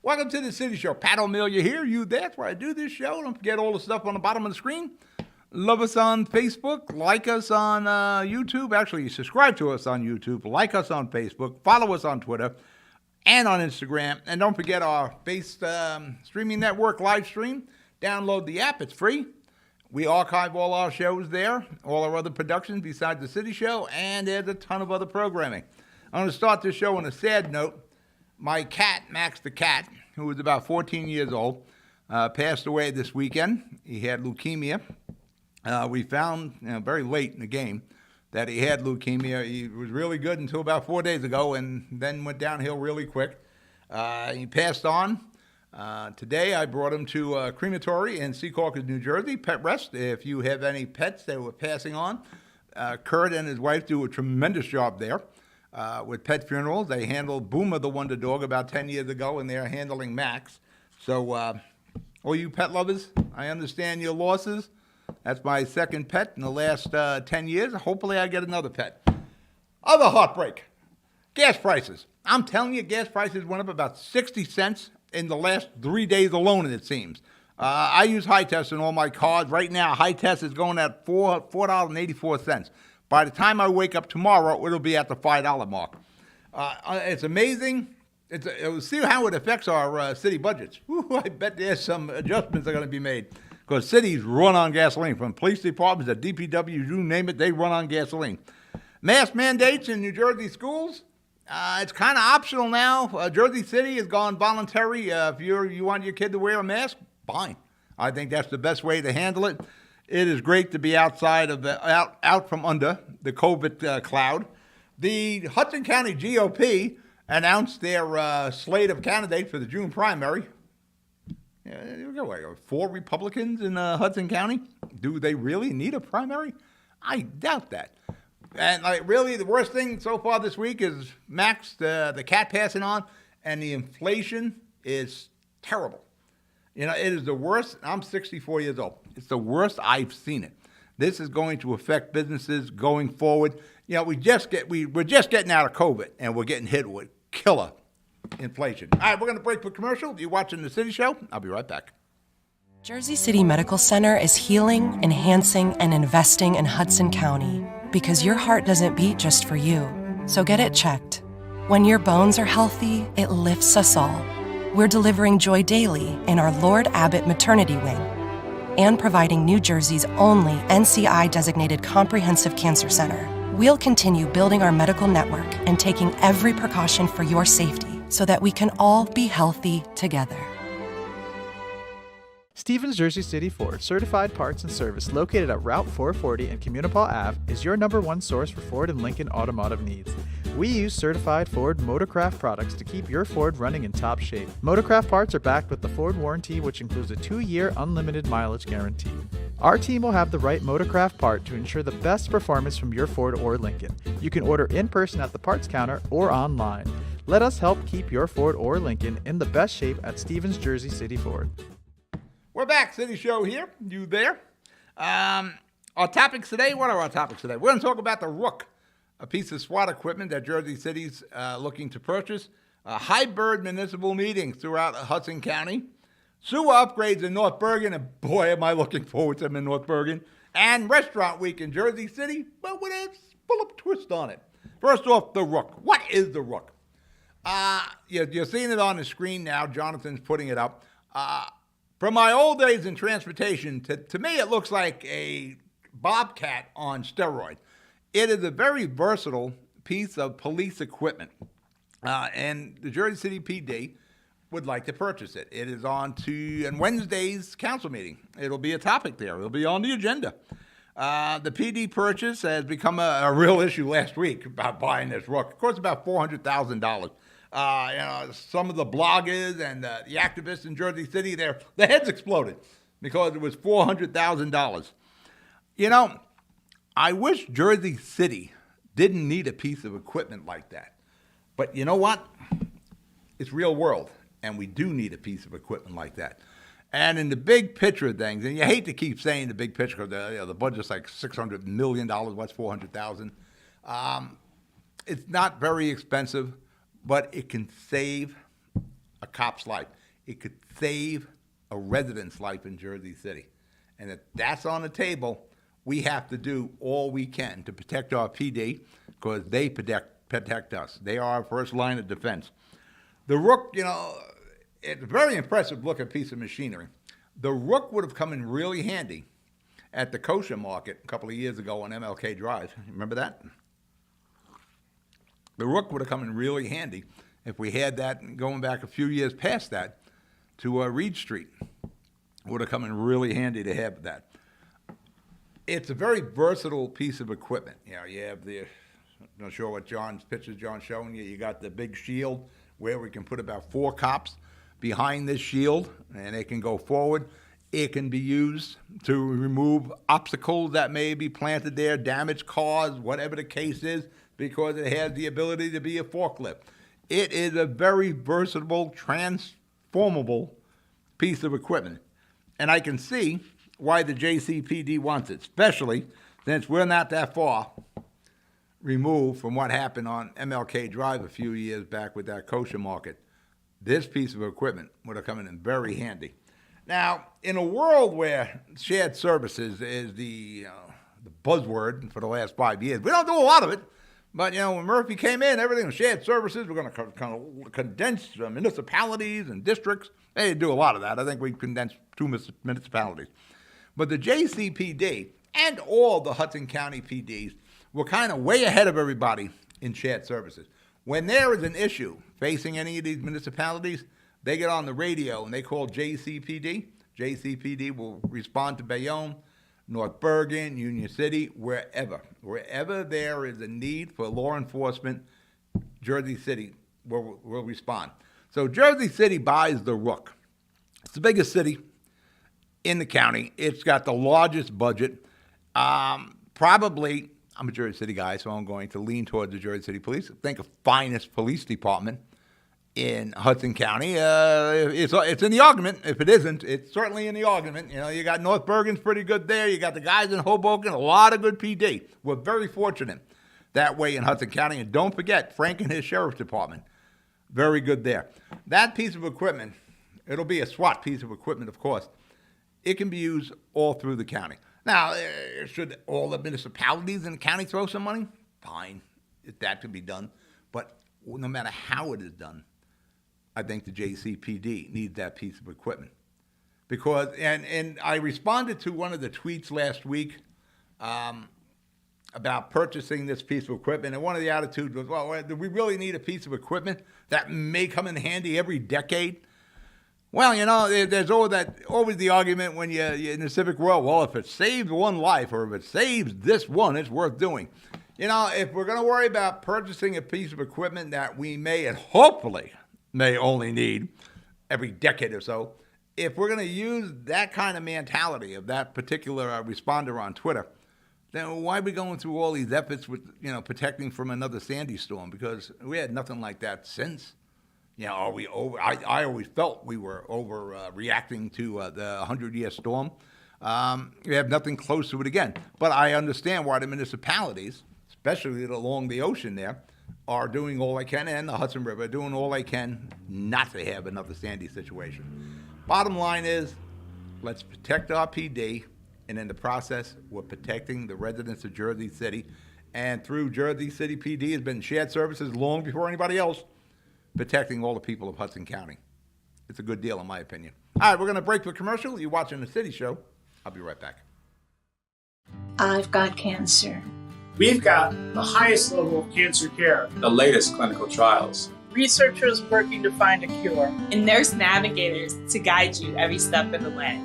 Welcome to the City Show. Pat O Melia here. You there? That's where I do this show. Don't forget all the stuff on the bottom of the screen. Love us on Facebook. Like us on YouTube. Actually, subscribe to us on YouTube. Like us on Facebook. Follow us on Twitter and on Instagram. And don't forget our based streaming network live stream. Download the app. It's free. We archive all our shows there, all our other productions besides the City Show, and there's a ton of other programming. I'm going to start this show on a sad note. My cat, Max the cat, who was about 14 years old, passed away this weekend. He had leukemia. We found very late in the game that he had leukemia. He was really good until about 4 days ago and then went downhill really quick. He passed on. Today I brought him to a crematory in Secaucus, New Jersey, Pet Rest. If you have any pets that were passing on, Kurt and his wife do a tremendous job there. With pet funerals. They handled Boomer the Wonder Dog about 10 years ago, and they're handling Max. So, all you pet lovers, I understand your losses. That's my second pet in the last 10 years. Hopefully I get another pet. Other heartbreak, gas prices. I'm telling you, gas prices went up about 60 cents in the last 3 days alone, it seems. I use High Test in all my cars. Right now, High Test is going at $4.84. By the time I wake up tomorrow, it'll be at the $5 mark. It's amazing. We'll see how it affects our city budgets. I bet there's some adjustments that are going to be made because cities run on gasoline. From police departments to DPW, you name it, they run on gasoline. Mask mandates in New Jersey schools. It's kind of optional now. Jersey City has gone voluntary. If you want your kid to wear a mask, fine. I think that's the best way to handle it. It is great to be outside of out from under the COVID cloud. The Hudson County GOP announced their slate of candidates for the June primary. There we go. 4 Republicans in Hudson County. Do they really need a primary? I doubt that. And really, the worst thing so far this week is Max, the cat, passing on, and the inflation is terrible. It is the worst. I'm 64 years old. It's the worst I've seen it. This is going to affect businesses going forward. We're just getting out of COVID, and we're getting hit with killer inflation. All right, we're going to break for commercial. You're watching The City Show. I'll be right back. Jersey City Medical Center is healing, enhancing, and investing in Hudson County because your heart doesn't beat just for you. So get it checked. When your bones are healthy, it lifts us all. We're delivering joy daily in our Lord Abbott Maternity Wing and providing New Jersey's only NCI-designated comprehensive cancer center. We'll continue building our medical network and taking every precaution for your safety so that we can all be healthy together. Stevens Jersey City Ford, certified parts and service located at Route 440 and Communipaw Ave, is your #1 source for Ford and Lincoln automotive needs. We use certified Ford Motorcraft products to keep your Ford running in top shape. Motorcraft parts are backed with the Ford warranty, which includes a 2-year unlimited mileage guarantee. Our team will have the right Motorcraft part to ensure the best performance from your Ford or Lincoln. You can order in person at the parts counter or online. Let us help keep your Ford or Lincoln in the best shape at Stevens Jersey City Ford. We're back, City Show here. You there? Our topics today, what are our topics today? We're going to talk about the Rook, a piece of SWAT equipment that Jersey City's looking to purchase, high-bird municipal meetings throughout Hudson County, sewer upgrades in North Bergen, and boy, am I looking forward to them in North Bergen, and Restaurant Week in Jersey City, but with a pull-up twist on it. First off, the Rook. What is the Rook? You're seeing it on the screen now. Jonathan's putting it up. From my old days in transportation, to me it looks like a Bobcat on steroids. It is a very versatile piece of police equipment, and the Jersey City PD would like to purchase it. It is on to Wednesday's council meeting. It'll be a topic there. It'll be on the agenda. The PD purchase has become a real issue last week about buying this Rook. Of course, about $400,000. Some of the bloggers and the activists in Jersey City, their heads exploded because it was $400,000. I wish Jersey City didn't need a piece of equipment like that. But you know what? It's real world, and we do need a piece of equipment like that. And in the big picture of things, and you hate to keep saying the big picture because the budget's like $600 million. What's $400,000? It's not very expensive, but it can save a cop's life. it could save a resident's life in Jersey City. And if that's on the table, we have to do all we can to protect our PD because they protect us. They are our first line of defense. The Rook, it's a very impressive looking piece of machinery. The Rook would have come in really handy at the kosher market a couple of years ago on MLK Drive. Remember that? The Rook would have come in really handy if we had that going back a few years past that to Reed Street. Would have come in really handy to have that. It's a very versatile piece of equipment. You have I'm not sure what pictures John's showing you. You got the big shield where we can put about 4 cops behind this shield, and it can go forward. It can be used to remove obstacles that may be planted there, damaged cars, whatever the case is, because it has the ability to be a forklift. It is a very versatile, transformable piece of equipment. And I can see why the JCPD wants it, especially since we're not that far removed from what happened on MLK Drive a few years back with that kosher market. This piece of equipment would have come in very handy. Now, in a world where shared services is the buzzword for the last 5 years, we don't do a lot of it. But, when Murphy came in, everything was shared services. We're going to kind of condense municipalities and districts. They didn't do a lot of that. I think we condensed 2 municipalities. But the JCPD and all the Hudson County PDs were kind of way ahead of everybody in shared services. When there is an issue facing any of these municipalities, they get on the radio and they call JCPD. JCPD will respond to Bayonne, North Bergen, Union City, wherever. Wherever there is a need for law enforcement, Jersey City will respond. So Jersey City buys the Rook. It's the biggest city in the county. It's got the largest budget. Probably, I'm a Jersey City guy, so I'm going to lean towards the Jersey City Police. Think of finest police department in Hudson County. It's in the argument. If it isn't, it's certainly in the argument. You got North Bergen's pretty good there. You got the guys in Hoboken, a lot of good PD. We're very fortunate that way in Hudson County. And don't forget, Frank and his sheriff's department, very good there. That piece of equipment, it'll be a SWAT piece of equipment, of course. It can be used all through the county. Now, should all the municipalities in the county throw some money? Fine, if that could be done. But no matter how it is done, I think the JCPD needs that piece of equipment. Because, and I responded to one of the tweets last week about purchasing this piece of equipment, and one of the attitudes was, well, do we really need a piece of equipment that may come in handy every decade? Well, there's always the argument when you're in the civic world, well, if it saves one life or if it saves this one, it's worth doing. If we're going to worry about purchasing a piece of equipment that we may and hopefully may only need every decade or so, if we're going to use that kind of mentality of that particular responder on Twitter, then why are we going through all these efforts with, protecting from another Sandy storm? Because we had nothing like that since. Are we over? I always felt we were overreacting to the 100-year storm. We have nothing close to it again. But I understand why the municipalities, especially along the ocean there, are doing all they can, and the Hudson River, doing all they can not to have another Sandy situation. Bottom line is, let's protect our PD, and in the process, we're protecting the residents of Jersey City. And through Jersey City PD has been shared services long before anybody else, protecting all the people of Hudson County. It's a good deal, in my opinion. All right, we're going to break for commercial. You're watching The City Show. I'll be right back. I've got cancer. We've got the highest level of cancer care. The latest clinical trials. Researchers working to find a cure. And nurse navigators to guide you every step of the way.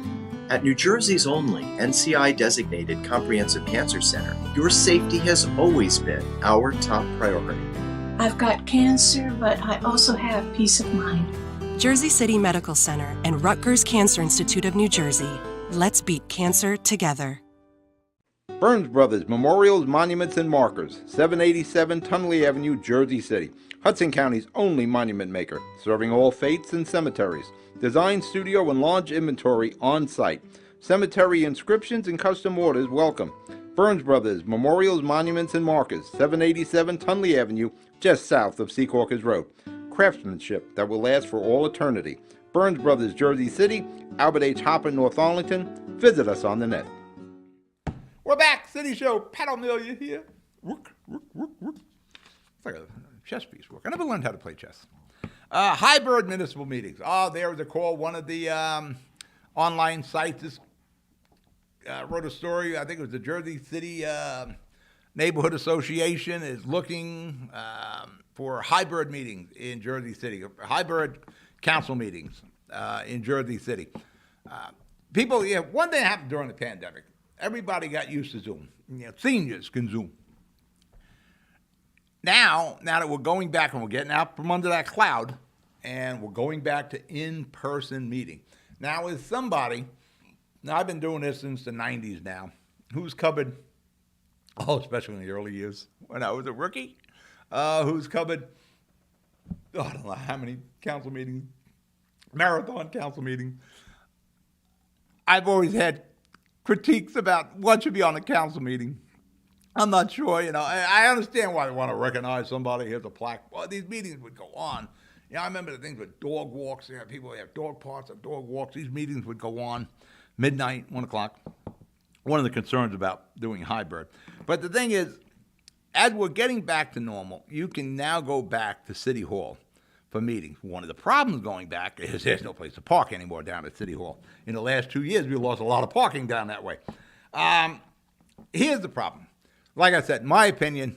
At New Jersey's only NCI-designated Comprehensive Cancer Center, your safety has always been our top priority. I've got cancer, but I also have peace of mind. Jersey City Medical Center and Rutgers Cancer Institute of New Jersey. Let's beat cancer together. Burns Brothers Memorials, Monuments, and Markers, 787 Tunley Avenue, Jersey City. Hudson County's only monument maker, serving all faiths and cemeteries. Design, studio, and large inventory on site. Cemetery inscriptions and custom orders welcome. Burns Brothers Memorials, Monuments, and Markers, 787 Tunley Avenue, just south of Secaucus Road. Craftsmanship that will last for all eternity. Burns Brothers, Jersey City, Albert H. Hopper, North Arlington. Visit us on the net. We're back. City Show. Pat O'Melia here. Rook, rook, rook, rook. It's like a chess piece. Rook. I never learned how to play chess. Hybrid municipal meetings. Oh, there was a call. One of the online sites wrote a story. I think it was the Jersey City Neighborhood Association is looking for hybrid meetings in Jersey City, hybrid council meetings in Jersey City. People, one thing happened during the pandemic. Everybody got used to Zoom. Seniors can Zoom. Now that we're going back and we're getting out from under that cloud and we're going back to in-person meeting. Now, as somebody, I've been doing this since the 90s now, who's covered, especially in the early years when I was a rookie, who's covered, I don't know how many council meetings, marathon council meetings. I've always had critiques about what should be on a council meeting. I'm not sure, I understand why they want to recognize somebody, here's a plaque. Well, these meetings would go on. I remember the things with dog walks. People would have dog parks and dog walks. These meetings would go on midnight, 1 o'clock. One of the concerns about doing hybrid. But the thing is, as we're getting back to normal, you can now go back to City Hall for meetings. One of the problems going back is there's no place to park anymore down at City Hall. In the last 2 years, we lost a lot of parking down that way. Here's the problem. Like I said, in my opinion,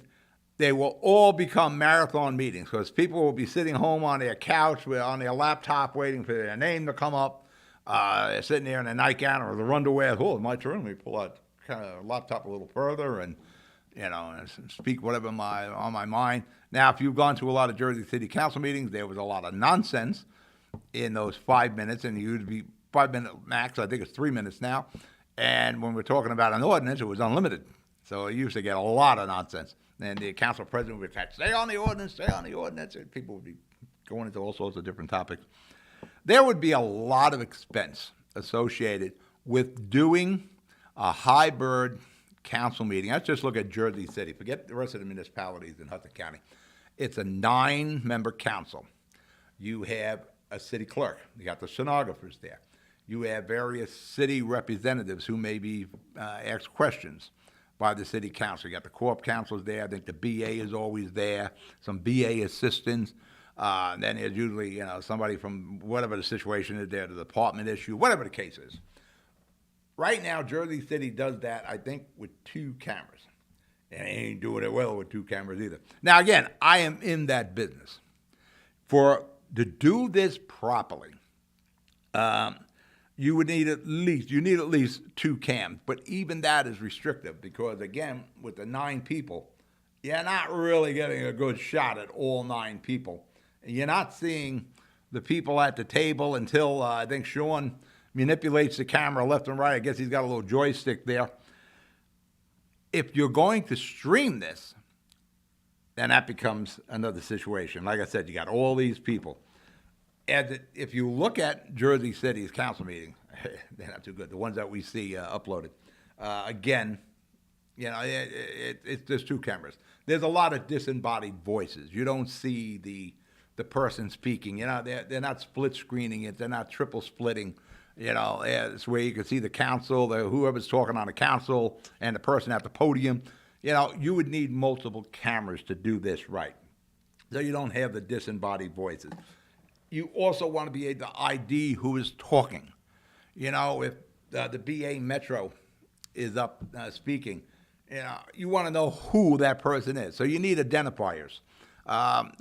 they will all become marathon meetings because people will be sitting home on their couch, on their laptop, waiting for their name to come up. They're sitting there in their nightgown or their underwear. Oh, it's my turn. Let me pull out kind of laptop a little further and speak whatever on my mind. Now, if you've gone to a lot of Jersey City Council meetings, there was a lot of nonsense in those 5 minutes, and it used to be 5 minute max. I think it's 3 minutes now. And when we're talking about an ordinance, it was unlimited. So it used to get a lot of nonsense. And the council president would say, stay on the ordinance, and people would be going into all sorts of different topics. There would be a lot of expense associated with doing a hybrid council meeting. Let's just look at Jersey City. Forget the rest of the municipalities in Hudson County. It's a 9-member council. You have a city clerk. You got the stenographers there. You have various city representatives who may be asked questions by the city council. You got the corp councils there. I think the BA is always there. Some BA assistants. Then there's usually somebody from whatever the situation is there, the department issue, whatever the case is. Right now, Jersey City does that, I think, with 2 cameras. And they ain't doing it well with 2 cameras either. Now, again, I am in that business. To do this properly, you need at least 2 cams. But even that is restrictive because, again, with the 9 people, you're not really getting a good shot at all 9 people. You're not seeing the people at the table until I think Sean manipulates the camera left and right. I guess he's got a little joystick there. If you're going to stream this, then that becomes another situation. Like I said, you got all these people. And if you look at Jersey City's council meetings, they're not too good. The ones that we see uploaded. Again, it's just 2 cameras. There's a lot of disembodied voices. You don't see the person speaking. They're not split screening it. They're not triple splitting. It's where you can see the council, whoever's talking on the council, and the person at the podium. You would need multiple cameras to do this right, so you don't have the disembodied voices. You also want to be able to ID who is talking. If the BA Metro is up speaking, you want to know who that person is. So you need identifiers.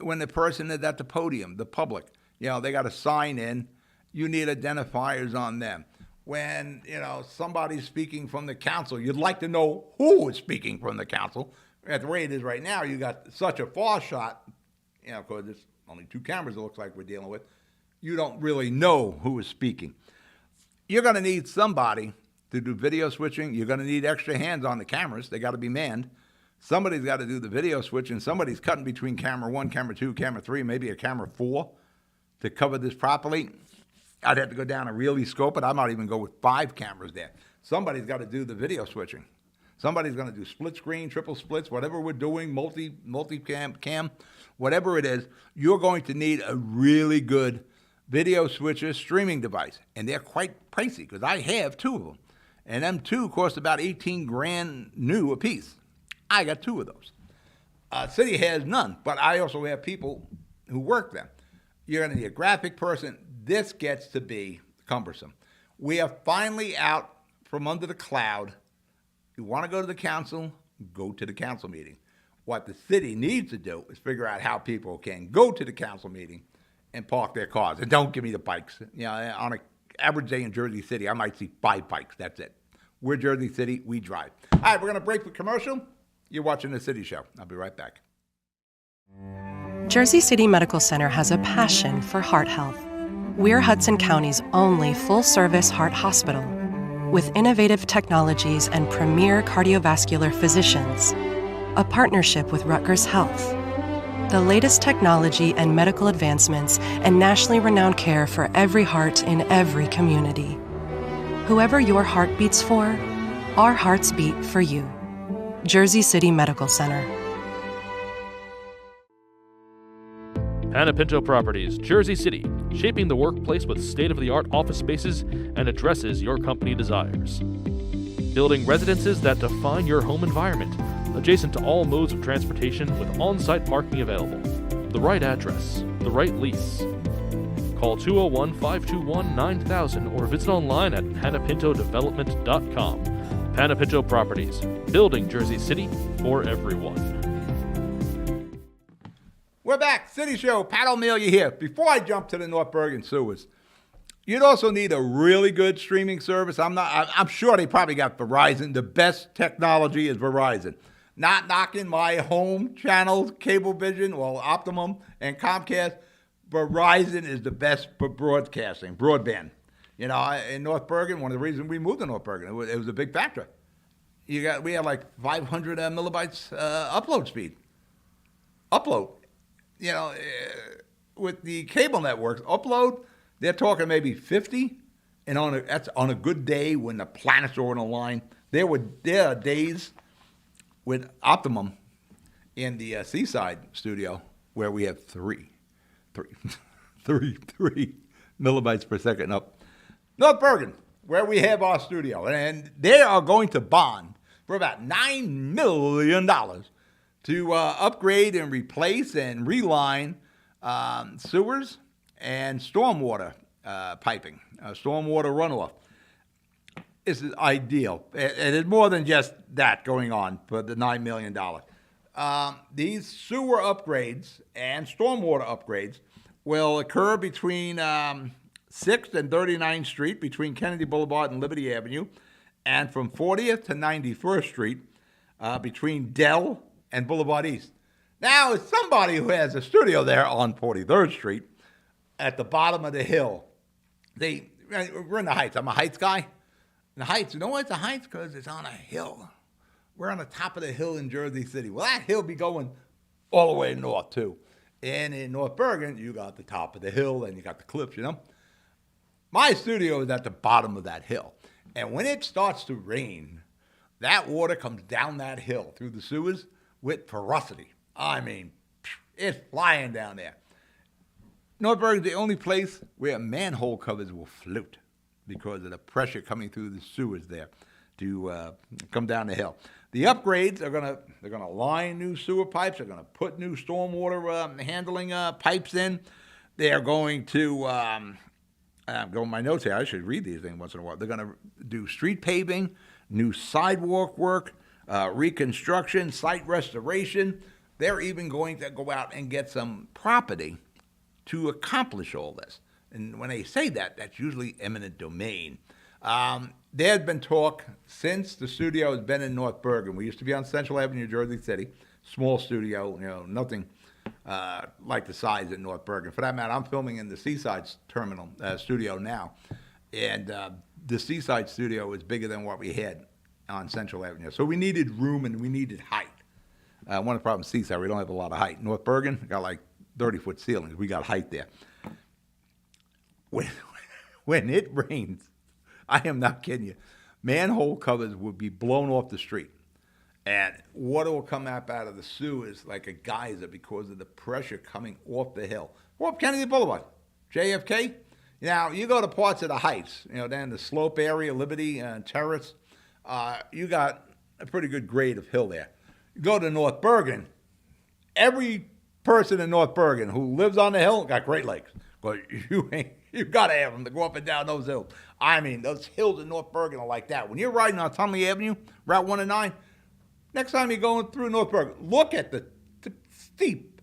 When the person is at the podium, the public, they got to sign in. You need identifiers on them. When, somebody's speaking from the council, you'd like to know who is speaking from the council. At the way it is right now, you got such a far shot, because it's only 2 cameras it looks like we're dealing with. You don't really know who is speaking. You're going to need somebody to do video switching. You're going to need extra hands on the cameras. They got to be manned. Somebody's got to do the video switching. Somebody's cutting between camera 1, camera 2, camera 3, maybe a camera 4 to cover this properly. I'd have to go down and really scope it. I might even go with 5 cameras there. Somebody's got to do the video switching. Somebody's going to do split screen, triple splits, whatever we're doing, multi-cam, whatever it is. You're going to need a really good video switcher streaming device, and they're quite pricey because I have two of them, and them two cost about 18 grand new a piece. I got two of those. City has none, but I also have people who work them. You're going to need a graphic person. This gets to be cumbersome. We are finally out from under the cloud. You want to go to the council, go to the council meeting. What the city needs to do is figure out how people can go to the council meeting and park their cars. And don't give me the bikes. You know, on an average day in Jersey City, I might see 5 bikes. That's it. We're Jersey City. We drive. All right, we're going to break for commercial. You're watching The City Show. I'll be right back. Jersey City Medical Center has a passion for heart health. We're Hudson County's only full-service heart hospital with innovative technologies and premier cardiovascular physicians. A partnership with Rutgers Health. The latest technology and medical advancements and nationally renowned care for every heart in every community. Whoever your heart beats for, our hearts beat for you. Jersey City Medical Center. Panapinto Properties, Jersey City, shaping the workplace with state-of-the-art office spaces and addresses your company desires. Building residences that define your home environment, adjacent to all modes of transportation with on-site parking available. The right address, the right lease. Call 201-521-9000 or visit online at panapintodevelopment.com. Panapinto Properties, building Jersey City for everyone. We're back. City Show. Pat O Melia here. Before I jump to the North Bergen sewers, you'd also need a really good streaming service. I'm sure they probably got Verizon. The best technology is Verizon. Not knocking my home channels, Cablevision, well, Optimum and Comcast. Verizon is the best for broadcasting, broadband. You know, in North Bergen, one of the reasons we moved to North Bergen, it was a big factor. We had like 500 millibytes upload speed. Upload. You know, with the cable networks, upload, they're talking maybe 50, and that's on a good day when the planets are on a line. There are days with Optimum in the Seaside studio where we have three millibytes per second up. North Bergen, where we have our studio, and they are going to bond for about $9 million to upgrade and replace and reline sewers and stormwater piping, stormwater runoff. This is ideal. And it's more than just that going on for the $9 million. These sewer upgrades and stormwater upgrades will occur between 6th and 39th Street, between Kennedy Boulevard and Liberty Avenue, and from 40th to 91st Street, between Dell and Boulevard East. Now, as somebody who has a studio there on 43rd Street, at the bottom of the hill, we're in the Heights. I'm a Heights guy. In the Heights, you know why it's the Heights? Because it's on a hill. We're on the top of the hill in Jersey City. Well, that hill be going all the way north, too. And in North Bergen, you got the top of the hill, and you got the cliffs, you know? My studio is at the bottom of that hill. And when it starts to rain, that water comes down that hill through the sewers with ferocity. I mean, it's flying down there. North Bergen's the only place where manhole covers will float because of the pressure coming through the sewers there to come down the hill. The upgrades are they're gonna line new sewer pipes. They're gonna put new stormwater handling pipes in. They're going to I'm going my notes here. I should read these things once in a while. They're gonna do street paving, new sidewalk work, reconstruction, site restoration. They're even going to go out and get some property to accomplish all this. And when they say that, that's usually eminent domain. There's been talk since the studio has been in North Bergen. We used to be on Central Avenue, Jersey City, small studio, you know, nothing like the size in North Bergen. For that matter, I'm filming in the Seaside terminal studio now, and the Seaside studio is bigger than what we had on Central Avenue. So we needed room and we needed height. One of the problems with Seaside, we don't have a lot of height. North Bergen got like 30-foot ceilings. We got height there. When it rains, I am not kidding you, manhole covers would be blown off the street. And water will come up out of the sewers like a geyser because of the pressure coming off the hill. Or up Kennedy Boulevard. JFK. Now, you go to parts of the Heights, down the Slope area, Liberty, Terrace, you got a pretty good grade of hill there. You go to North Bergen, every person in North Bergen who lives on the hill got Great Lakes. But you got to have them to go up and down those hills. I mean, those hills in North Bergen are like that. When you're riding on Tunley Avenue, Route 1 and 9, next time you're going through North Bergen, look at the steep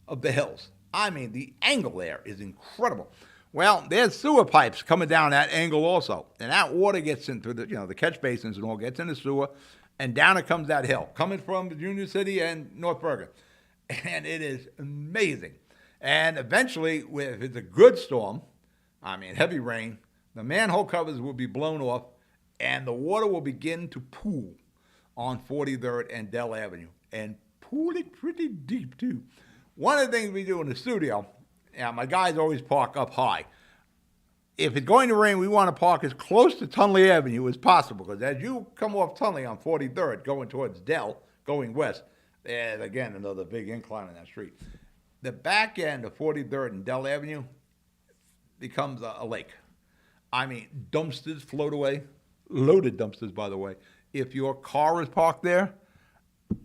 of the hills. I mean, the angle there is incredible. Well, there's sewer pipes coming down that angle also. And that water gets into the catch basins and all, gets in the sewer, and down it comes that hill, coming from Union City and North Bergen. And it is amazing. And eventually, if it's a good storm, I mean heavy rain, the manhole covers will be blown off, and the water will begin to pool on 43rd and Dell Avenue, and pool it pretty deep too. One of the things we do in the studio, my guys always park up high. If it's going to rain, we want to park as close to Tunley Avenue as possible, because as you come off Tunley on 43rd, going towards Dell, going west, there's again another big incline on that street. The back end of 43rd and Dell Avenue becomes a lake. I mean, dumpsters float away, loaded dumpsters, by the way. If your car is parked there,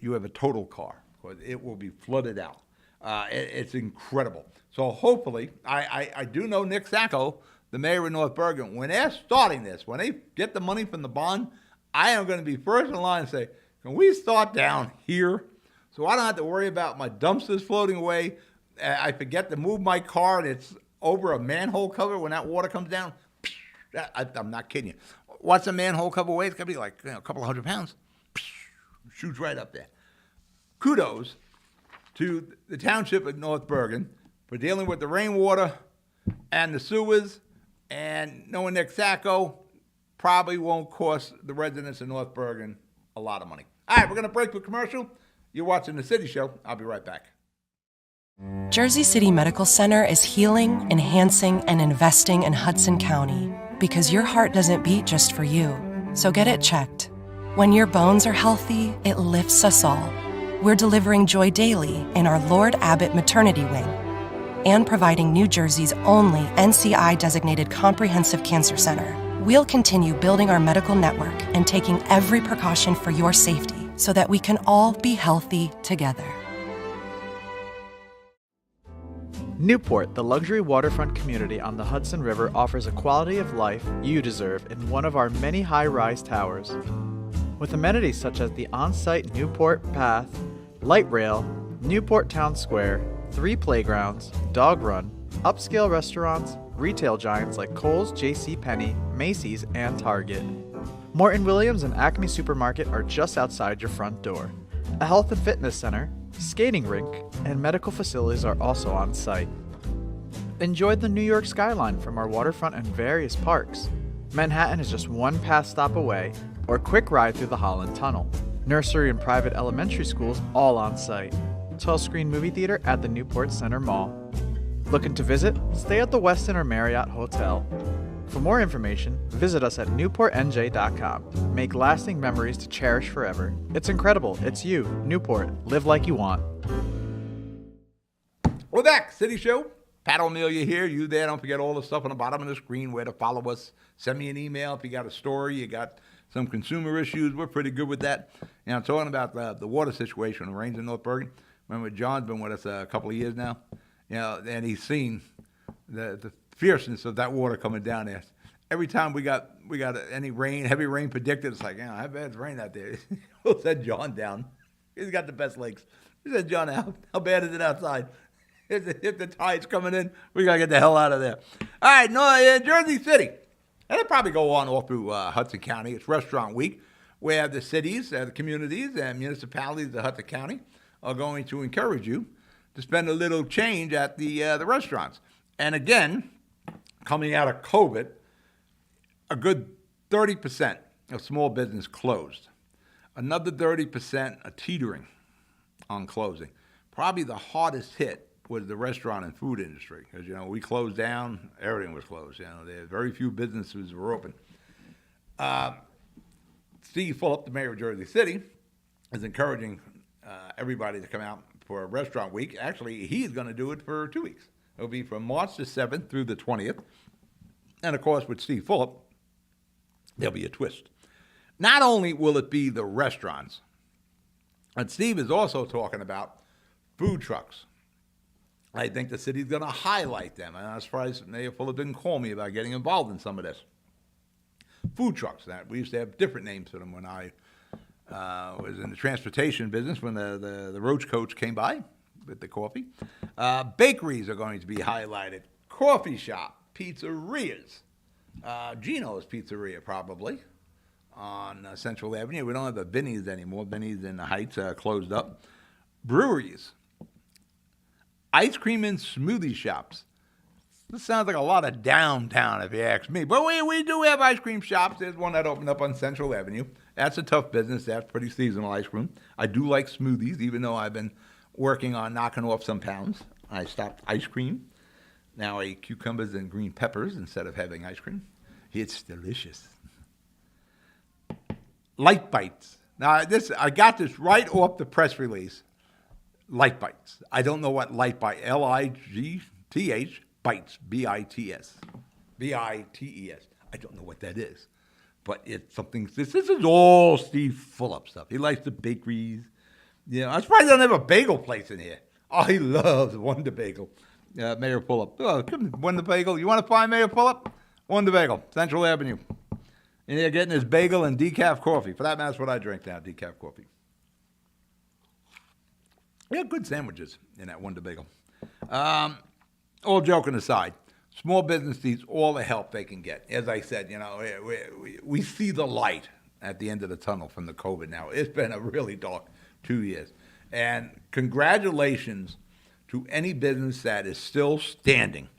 you have a total car, because it will be flooded out. It's incredible. So hopefully, I do know Nick Sacco, the mayor of North Bergen, when they're starting this, when they get the money from the bond, I am going to be first in line and say, can we start down here so I don't have to worry about my dumpsters floating away? I forget to move my car and it's over a manhole cover when that water comes down. I'm not kidding you. What's a manhole cover weigh? It's going to be like a couple of 100 pounds. Shoots right up there. Kudos to the township of North Bergen for dealing with the rainwater and the sewers, and knowing Nick Sacco probably won't cost the residents of North Bergen a lot of money. All right, we're going to break for commercial. You're watching The City Show. I'll be right back. Jersey City Medical Center is healing, enhancing, and investing in Hudson County because your heart doesn't beat just for you. So get it checked. When your bones are healthy, it lifts us all. We're delivering joy daily in our Lord Abbott Maternity Wing and providing New Jersey's only NCI-designated comprehensive cancer center. We'll continue building our medical network and taking every precaution for your safety so that we can all be healthy together. Newport, the luxury waterfront community on the Hudson River, offers a quality of life you deserve in one of our many high-rise towers. With amenities such as the on-site Newport Path, light rail, Newport Town Square, 3 playgrounds, dog run, upscale restaurants, retail giants like Kohl's, JCPenney, Macy's, and Target. Morton Williams and Acme Supermarket are just outside your front door. A health and fitness center, skating rink, and medical facilities are also on site. Enjoy the New York skyline from our waterfront and various parks. Manhattan is just one pass stop away, or a quick ride through the Holland Tunnel. Nursery and private elementary schools all on site. 12-screen movie theater at the Newport Center Mall. Looking to visit? Stay at the Westin or Marriott Hotel. For more information, visit us at newportnj.com. Make lasting memories to cherish forever. It's incredible. It's you, Newport. Live like you want. We're back. City Show. Pat O Melia here. You there. Don't forget all the stuff on the bottom of the screen, where to follow us. Send me an email if you got a story, you got some consumer issues. We're pretty good with that. I'm talking about the water situation, the rains in North Bergen. Remember, John's been with us a couple of years now, and he's seen the fierceness of that water coming down there. Every time we got any rain, heavy rain predicted, it's like, how bad's rain out there? We'll send John down. He's got the best legs. He said, John, how bad is it outside? If the tide's coming in, we got to get the hell out of there. All right, Jersey City. And it'll probably go on all through Hudson County. It's Restaurant Week, where the cities, the communities, and municipalities of Hudson County are going to encourage you to spend a little change at the restaurants. And again, coming out of COVID, a good 30% of small business closed. Another 30% are teetering on closing. Probably the hardest hit was the restaurant and food industry, because we closed down, everything was closed. There very few businesses were open. Steve Fulop, the mayor of Jersey City, is encouraging everybody to come out for a restaurant week. Actually, he's going to do it for 2 weeks. It'll be from March the 7th through the 20th. And, of course, with Steve Fulop, there'll be a twist. Not only will it be the restaurants, but Steve is also talking about food trucks. I think the city's going to highlight them. And I'm surprised Mayor Fulop didn't call me about getting involved in some of this. Food trucks. That we used to have different names for them when I was in the transportation business, when the Roach Coach came by with the coffee. Bakeries are going to be highlighted. Coffee shop, pizzerias. Gino's Pizzeria, probably, on Central Avenue. We don't have the Vinny's anymore. Vinny's in the Heights closed up. Breweries. Ice cream and smoothie shops. This sounds like a lot of downtown, if you ask me. But we do have ice cream shops. There's one that opened up on Central Avenue. That's a tough business. That's pretty seasonal ice cream. I do like smoothies, even though I've been working on knocking off some pounds. I stopped ice cream. Now I eat cucumbers and green peppers instead of having ice cream. It's delicious. Light Bites. Now, I got this right off the press release. Light Bites. I don't know what Light Bite, Ligth, Bites, B-I-T-S. B-I-T-E-S. I don't know what that is. But it's something, this is all Steve Fulop stuff. He likes the bakeries. You know, I'm surprised they don't have a bagel place in here. Oh, he loves Wonder Bagel. Mayor Fulop. Oh, Wonder Bagel. You want to find Mayor Fulop? Wonder Bagel, Central Avenue. And they're getting his bagel and decaf coffee. For that matter, that's what I drink now, decaf coffee. Yeah, good sandwiches in that Wonder Bagel. All joking aside, small business needs all the help they can get. As I said, you know, we see the light at the end of the tunnel from the COVID now. It's been a really dark 2 years. And congratulations to any business that is still standing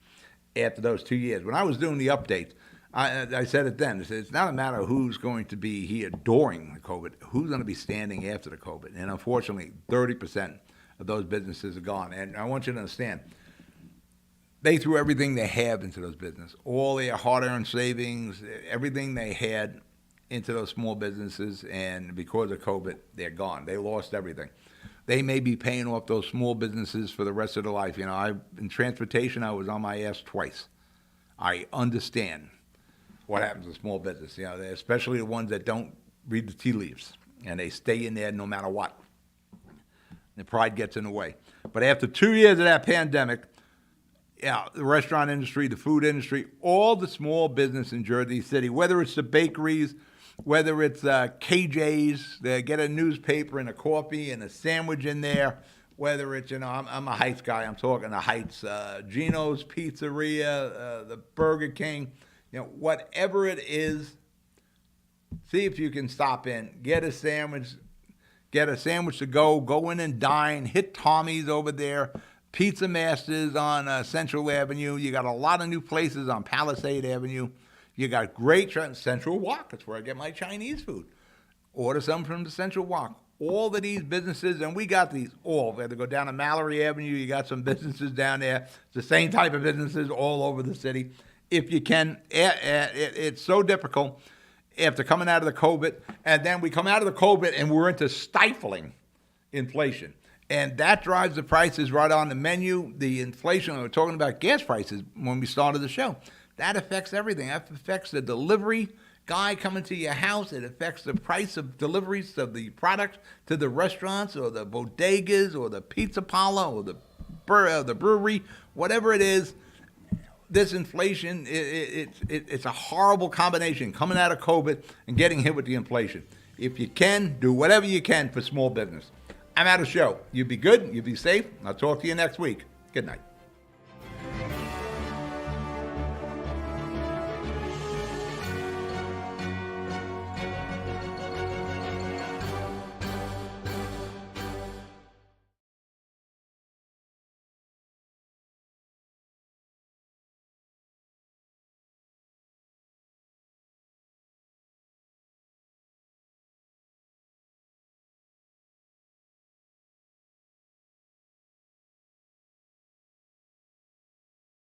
after those 2 years. When I was doing the updates, I said it then. I said, it's not a matter of who's going to be here during the COVID, who's going to be standing after the COVID. And unfortunately, 30% of those businesses are gone. And I want you to understand, they threw everything they have into those businesses, all their hard-earned savings, everything they had into those small businesses, and because of COVID, they're gone. They lost everything. They may be paying off those small businesses for the rest of their life. You know, in transportation, I was on my ass twice. I understand what happens to small business, you know, especially the ones that don't read the tea leaves, and they stay in there no matter what. The pride gets in the way. But after 2 years of that pandemic, yeah, the restaurant industry, the food industry, all the small business in Jersey City, whether it's the bakeries, whether it's KJ's, they get a newspaper and a coffee and a sandwich in there, whether it's, you know, I'm a Heights guy, I'm talking the Heights, Gino's Pizzeria, the Burger King, you know, whatever it is, see if you can stop in, get a sandwich to go in and dine, hit Tommy's over there, Pizza Masters on Central Avenue. You got a lot of new places on Palisade Avenue. You got great Central Walk. That's where I get my Chinese food. Order some from the Central Walk. All of these businesses, and we got these all. We had to go down to Mallory Avenue. You got some businesses down there. It's the same type of businesses all over the city. If you can, it's so difficult after coming out of the COVID, and then we come out of the COVID and we're into stifling inflation. And that drives the prices right on the menu. The inflation, we were talking about gas prices when we started the show. That affects everything. That affects the delivery guy coming to your house. It affects the price of deliveries of the product to the restaurants or the bodegas or the pizza parlor or the brewery, whatever it is. This inflation, it's a horrible combination, coming out of COVID and getting hit with the inflation. If you can, do whatever you can for small business. I'm out of show. You be good. You be safe. I'll talk to you next week. Good night.